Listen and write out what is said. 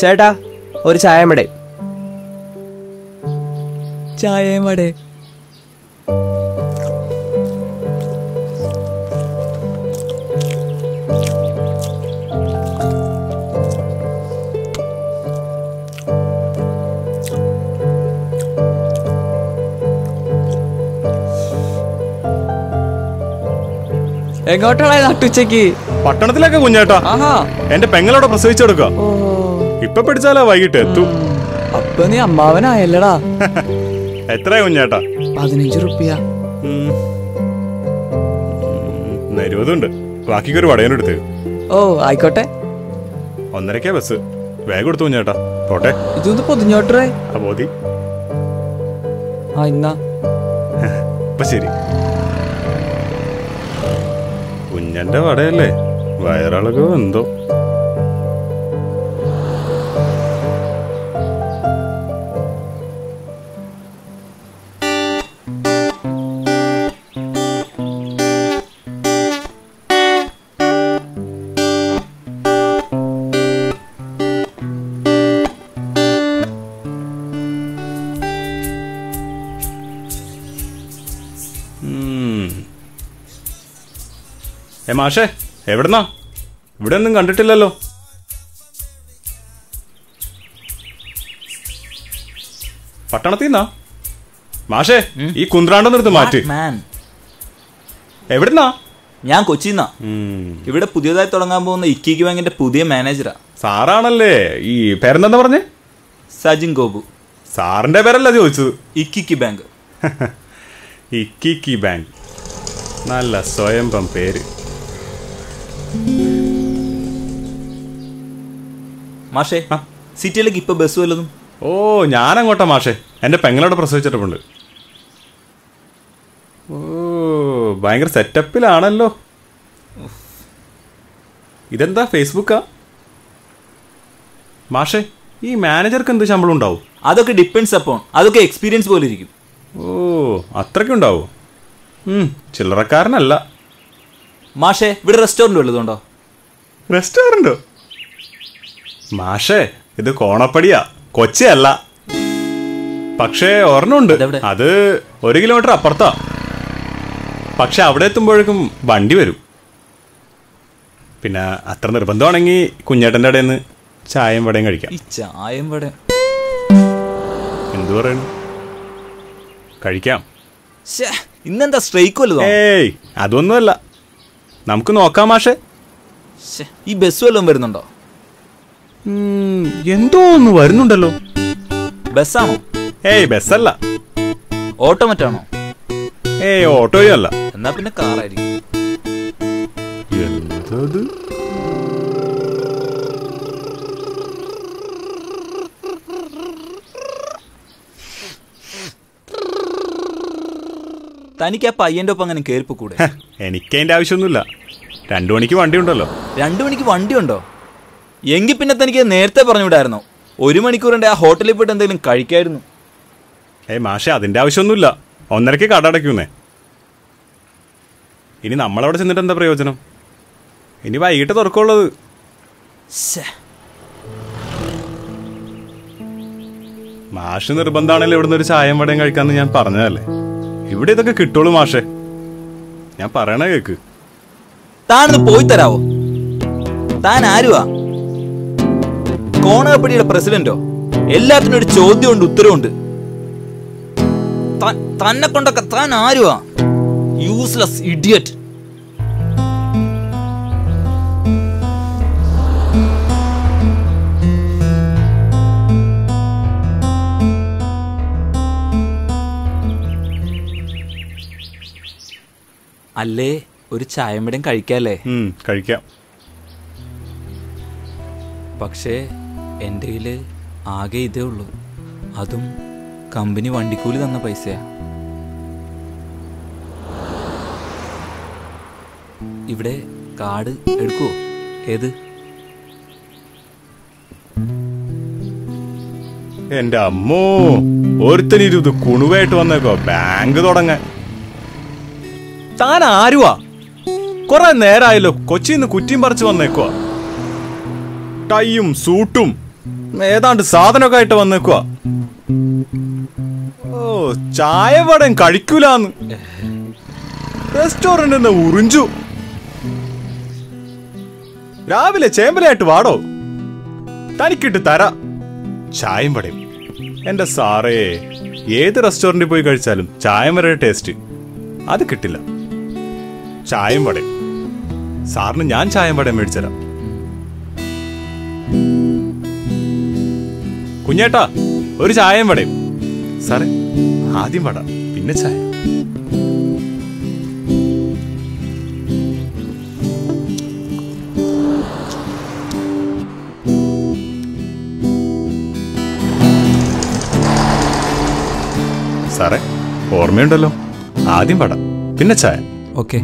ചേട്ടാ ഒരു ചായം വട. ചായയും വട. എങ്ങോട്ടാണ് നട്ടുച്ചക്ക്? പട്ടണത്തിലൊക്കെ കുഞ്ഞേട്ടാ. എന്റെ പെങ്ങളോടെ പ്രസവിച്ചെടുക്കുക. ഇപ്പൊ പിടിച്ചാലാ വൈകിട്ട് എത്തും. അപ്പൊ നീ അമ്മാവനായല്ലടാ. എത്രയാ കുഞ്ഞേട്ടാ? 15 റുപ്യ. 20 ബാക്കിക്കൊരു വടയനെടുത്ത്. ഓ ആയിക്കോട്ടെ. 1:30 ബസ്. വേഗം എടുത്തു കുഞ്ഞേട്ടാ. പോട്ടെ. ഇതൊന്ന് പൊതിഞ്ഞോട്ടേ. പോതി. ഇന്നാ ഇപ്പൊ ശരി. കുഞ്ഞന്റെ വടയല്ലേ, വയറിളകോ എന്തോ. മാഷേ, എവിടുന്നാ? ഇവിടെ ഒന്നും കണ്ടിട്ടില്ലല്ലോ. പട്ടണത്തിൽ നിന്നാ? മാഷേ, ഈ കുന്ത്രാണ്ടൊന്നെടുത്ത് മാറ്റി. എവിടുന്നാ? ഞാൻ കൊച്ചിന്നാ. ഇവിടെ പുതിയതായി തുടങ്ങാൻ പോകുന്ന ഇക്കിക്ക് ബാങ്കിന്റെ പുതിയ മാനേജറാ. സാറാണല്ലേ? ഈ പേരെന്താ പറഞ്ഞേ? സജിൻ ഗോപു. സാറിന്റെ പേരല്ല ചോദിച്ചത്. ഇക്കിക്ക് ബാങ്ക്. ഇക്കിക്ക് ബാങ്ക്. നല്ല സ്വയംഭം പേര്. മാഷേ, സിറ്റിയിലേക്ക് ഇപ്പൊ ബസ് വല്ലതും? ഓ, ഞാനങ്ങോട്ടാ മാഷേ. എന്റെ പെങ്ങളോടെ പ്രസവിച്ചിട്ടുണ്ട്. ഓ, ഭയങ്കര സെറ്റപ്പിലാണല്ലോ. ഇതെന്താ, ഫേസ്ബുക്കാ? മാഷേ, ഈ മാനേജർക്ക് എന്ത് ശമ്പളം ഉണ്ടാവും? അതൊക്കെ ഡിപ്പെൻഡ്സ് അപ്പോൺ. അതൊക്കെ എക്സ്പീരിയൻസ് പോലെ ഇരിക്കും. ഓ, അത്രയ്ക്കുണ്ടാവോ? ചില്ലറക്കാരനല്ല. മാഷേ, ഇവിടെ റെസ്റ്റോറൻറ്റ് വല്ലതുണ്ടോ? റെസ്റ്റോറൻറ്റോ? മാഷേ, ഇത് കോണപ്പടിയാ, കൊച്ചിയല്ല. പക്ഷേ ഒരെണ്ണമുണ്ട്. അത് 1 കിലോമീറ്റർ അപ്പുറത്താ. പക്ഷെ അവിടെ എത്തുമ്പോഴേക്കും വണ്ടി വരും. പിന്നെ അത്ര നിർബന്ധമാണെങ്കിൽ കുഞ്ഞേട്ടൻ്റെ ഇടയിൽ നിന്ന് ചായയും വടയും കഴിക്കാം. ഈ ചായയും വട എന്തു പറയുന്നു? കഴിക്കാം. ഇന്നെന്താ സ്ട്രൈക്ക് വല്ലതോ? ഏയ്, അതൊന്നുമല്ല. നമുക്ക് നോക്കാം മാഷേ. ഈ ബസ് വല്ലതും വരുന്നുണ്ടോ? എന്തോ ഒന്ന് വരുന്നുണ്ടല്ലോ. ബസ്സാണോ? ഏയ്, ബസ്സല്ല. ഓട്ടോ മറ്റാണോ? ഏയ്, ഓട്ടോയും അല്ല. എന്നാ പിന്നെ കാറായിരിക്കും. എന്തത്? തനിക്ക് ആ പയ്യന്റെ ഒപ്പം അങ്ങനെ കേൾപ്പ് കൂടെ? എനിക്ക് അതിന്റെ ആവശ്യമൊന്നുമില്ല. 2 മണിക്ക് വണ്ടി ഉണ്ടല്ലോ. 2 മണിക്ക് വണ്ടി ഉണ്ടോ? എങ്കിൽ പിന്നെ തനിക്ക് നേരത്തെ പറഞ്ഞുവിടായിരുന്നോ? 1 മണിക്കൂറിന്റെ ആ ഹോട്ടലിൽ പോയിട്ട് എന്തെങ്കിലും കഴിക്കായിരുന്നു. ഏയ് മാഷെ, അതിന്റെ ആവശ്യമൊന്നുമില്ല. 1:30 കട അടയ്ക്കുന്നേ. ഇനി നമ്മളവിടെ ചെന്നിട്ട് എന്താ പ്രയോജനം? ഇനി വൈകിട്ട് തുറക്കുള്ളത്. മാഷ് നിർബന്ധമാണല്ലോ ഇവിടുന്ന് ഒരു ചായയും വടയും കഴിക്കാന്ന് ഞാൻ പറഞ്ഞതല്ലേ. ഇവിടെ ഇതൊക്കെ കിട്ടുള്ളൂ മാഷെ. ഞാൻ പറയണ കേക്ക്. താനൊന്ന് പോയി തരാവോ? താൻ ആരുവാ? കോണകപ്പടിയുടെ പ്രസിഡന്റോ? എല്ലാത്തിനും ഒരു ചോദ്യമുണ്ട്, ഉത്തരവുണ്ട്. തന്നെ കൊണ്ടൊക്കെ താൻ ആരുവാ? Useless idiot. അല്ലേ, ഒരു ചായമ്പടം കഴിക്കാല്ലേ? കഴിക്കാം. പക്ഷേ എൻ്റെ കയ്യിൽ ആകെ ഇതേ ഉള്ളൂ. അതും കമ്പനി വണ്ടിക്കൂലി തന്ന പൈസയാ. ഇവിടെ കാർഡ് എടുക്കുവോ? ഏത്? എന്റെ അമ്മോ, ഒരുത്തനിരുത് കുണുവായിട്ട് വന്നേക്കോ ബാങ്ക് തുടങ്ങാൻ. താൻ ആരുവാ? കുറെ നേരമായല്ലോ കൊച്ചിന്ന് കുറ്റിയും പറിച്ചു വന്നേക്കോ. ടൈയും സൂട്ടും ഏതാണ്ട് സാധനമൊക്കെ ആയിട്ട് വന്നേക്കുവാ. ഓ, ചായ വടം കഴിക്കൂലെന്ന് റെസ്റ്റോറന്റ് ഉറിഞ്ചു. രാവിലെ ചേമ്പലായിട്ട് വാടോ, തനിക്കിട്ട് തരാ ചായയും വടയും. എന്റെ സാറേ, ഏത് റെസ്റ്റോറന്റിൽ പോയി കഴിച്ചാലും ചായം വരെ ടേസ്റ്റ് അത് കിട്ടില്ല. ചായം വടയും സാറിന് ഞാൻ ചായം വടയും മേടിച്ചരാം. കുഞ്ഞേട്ടാ, ഒരു ചായം വടയും. സാറേ, ആദ്യം വട പിന്നെ ചായ. സാറേ, ഓർമ്മയുണ്ടല്ലോ, ആദ്യം വട പിന്നെ ചായ. ഓക്കെ.